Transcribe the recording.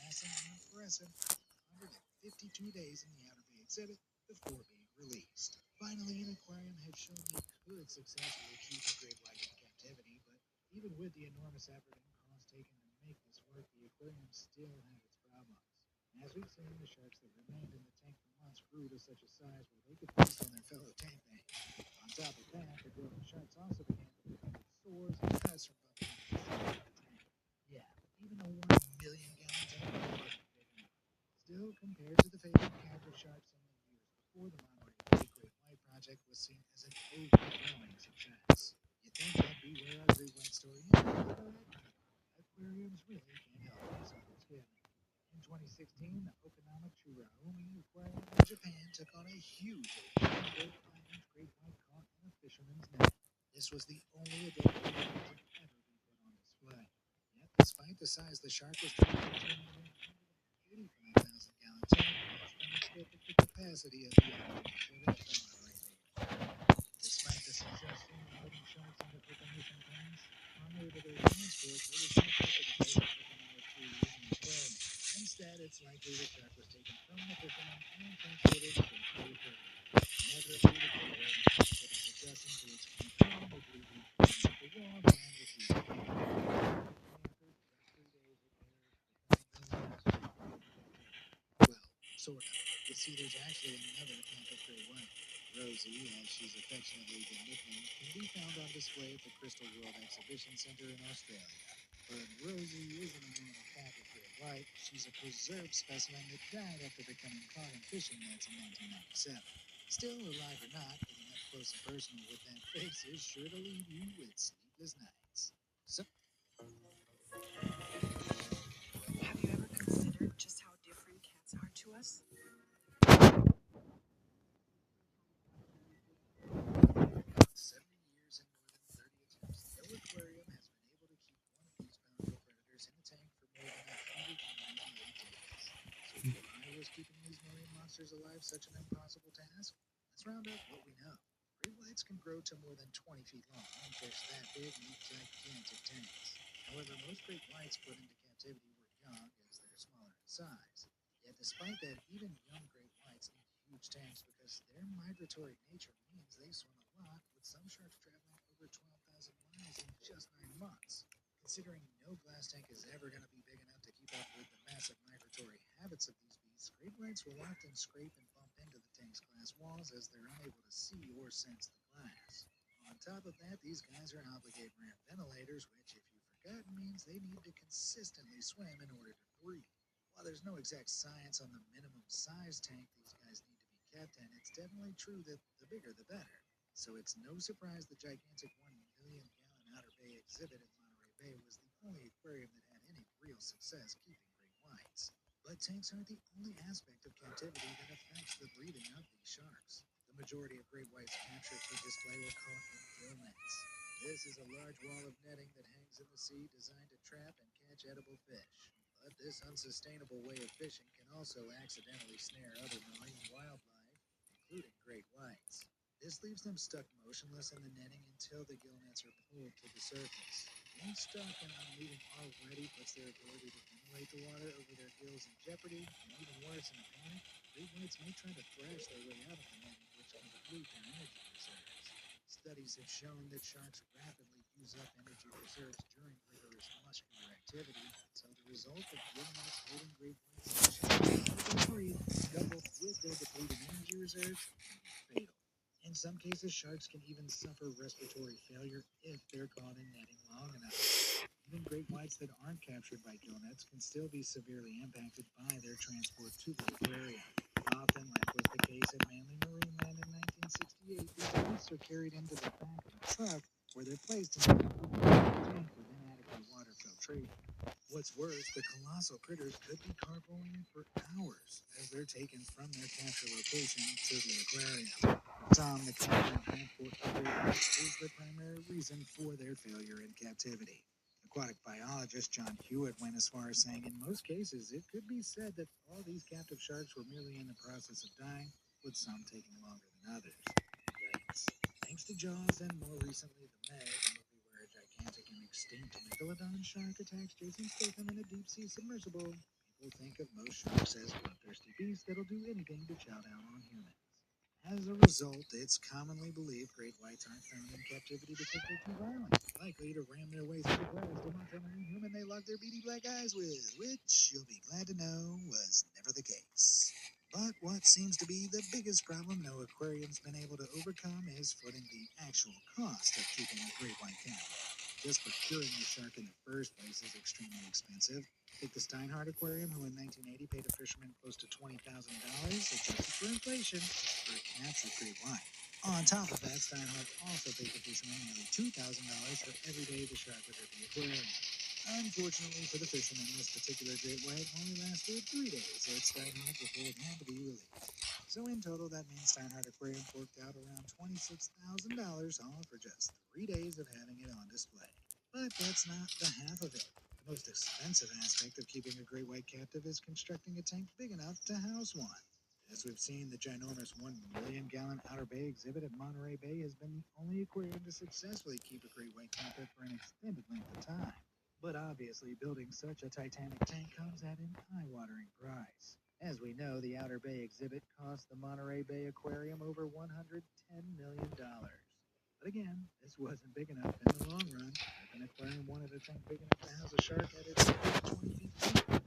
passing an impressive 152 days in the Outer Bay exhibit before being released. Finally, an aquarium had shown they could successfully keep a great white in captivity, but even with the enormous effort and cost taken to make this work, the aquarium still had its problems. As we've seen, the sharks that remained in the tank for months grew to such a size where they could feast on their fellow tank mates. On top of that, the growing sharks also began to develop sores and cuts from bumping into the side of the tank. Yeah, even a 1 million-gallon tank wasn't big enough. Still, compared to the favorite captive sharks in the years before, the Monterey Bay Great White Project was seen as an overwhelming success. You think that'd be where our Great White story ends, but aquariums really can't help themselves, can they? In 2016, the Okinawa-Churaomi Aquarium in Japan took on a huge 8.5-inch great white caught in a fisherman's net. This was the only adult great white to ever be put on display. Yet, despite the size, the shark was put into an 85,000-gallon tank, demonstrating the capacity of the exhibit at the Monterey Bay. Despite the success in loading sharks into open-ocean tanks, on their way to their transport, they were sent back to the base of Okinawa-Churaomi Aquarium. Instead, it's likely the shark was taken from the fishermen and transported to the aquarium. Inevitably, the aquarium is adjusting to its control, they believe the warm and received after just 3 days, it airs the well, sort of. You see, there's actually another captive gray white. Rosie, as she's affectionately been nicknamed, can be found on display at the Crystal World Exhibition Centre in Australia. But Rosie isn't a normal captive gray white. She's a preserved specimen that died after becoming caught in fishing nets in 1997. Still, alive or not, getting up close and personal with that face is sure to leave you with sleepless nights. So Have you ever considered just how different cats are to us? 70 years and more than 30 attempts, no aquarium has been able to keep one of these powerful predators in a tank for more than 198 days. So why was keeping these marine monsters alive such an impossible task? Let's round up what we know. Great whites can grow to more than 20 feet long, and fish that big need gigantic tanks. However, most great whites put into captivity were young, as they're smaller in size. Yet despite that, even young great whites need huge tanks because their migratory nature means they swim a lot, with some sharks traveling over 12,000 miles in just 9 months. Considering no glass tank is ever going to be big enough to keep up with the massive migratory habits of these beasts, great whites will often scrape and bump into the tank's glass walls as they're unable to see or sense the glass. On top of that, these guys are obligate ramp ventilators, which, if you've forgotten, means they need to consistently swim in order to breathe. While there's no exact science on the minimum size tank these guys need to be kept in, it's definitely true that the bigger the better. So it's no surprise the gigantic 1 million-gallon Outer Bay exhibit at Monterey Bay was the only aquarium that had any real success keeping great whites. But tanks aren't the only aspect of captivity that affects the breathing of these sharks. The majority of great whites captured for display were caught in gill nets. This is a large wall of netting that hangs in the sea designed to trap and catch edible fish. But this unsustainable way of fishing can also accidentally snare other marine wildlife, including great whites. This leaves them stuck motionless in the netting until the gill nets are pulled to the surface. Being stuck and unmoving already puts their ability to ventilate the water over their gills in jeopardy, and even worse, in a panic, great whites may try to thrash their way out of the netting, which can deplete their energy reserves. Studies have shown that sharks rapidly use up energy reserves during rigorous muscular activity, so the result of gill nets holding great whites free, coupled with their depleted energy reserves, can be fatal. In some cases, sharks can even suffer respiratory failure if they're caught in netting long enough. Even great whites that aren't captured by gill nets can still be severely impacted by their transport to the aquarium. Often, like was the case at Manly Marine Land in 1968, these beasts are carried into the back of a truck where they're placed in a tank with inadequate water filtration. What's worse, the colossal critters could be carpooling for hours as they're taken from their capture location to the aquarium. Tom, the capture and transport of great whites is the primary reason for their failure in captivity. Aquatic biologist John Hewitt went as far as saying, in most cases, it could be said that all these captive sharks were merely in the process of dying, with some taking longer than others. Yikes. Thanks to Jaws and more recently The Meg, a movie where a gigantic and extinct megalodon shark attacks Jason Statham in a deep sea submersible, people think of most sharks as bloodthirsty beasts that'll do anything to chow down on humans. As a result, it's commonly believed great whites aren't found in captivity because they're too violent, likely to ram their way through the glass to hunt some any human they lock their beady black eyes with, which you'll be glad to know was never the case. But what seems to be the biggest problem no aquarium's been able to overcome is footing the actual cost of keeping a great white captive. Just procuring the shark in the first place is extremely expensive. Take the Steinhardt Aquarium, who in 1980 paid a fisherman close to $20,000, adjusted for inflation, for a captured great white. On top of that, Steinhardt also paid the fisherman nearly $2,000 for every day the shark was at the aquarium. Unfortunately for the fisherman, this particular great white only lasted 3 days at Steinhardt before it had to be released. So in total, that means Steinhardt Aquarium forked out around $26,000 all for just 3 days of having it on display. But that's not the half of it. The most expensive aspect of keeping a great white captive is constructing a tank big enough to house one. As we've seen, the ginormous 1 million-gallon Outer Bay exhibit at Monterey Bay has been the only aquarium to successfully keep a great white captive for an extended length of time. But obviously, building such a titanic tank comes at an eye-watering price. As we know, the Outer Bay exhibit cost the Monterey Bay Aquarium over $110 million. But again, this wasn't big enough in the long run. If an aquarium wanted a tank big enough to house a shark at its 20 feet deep,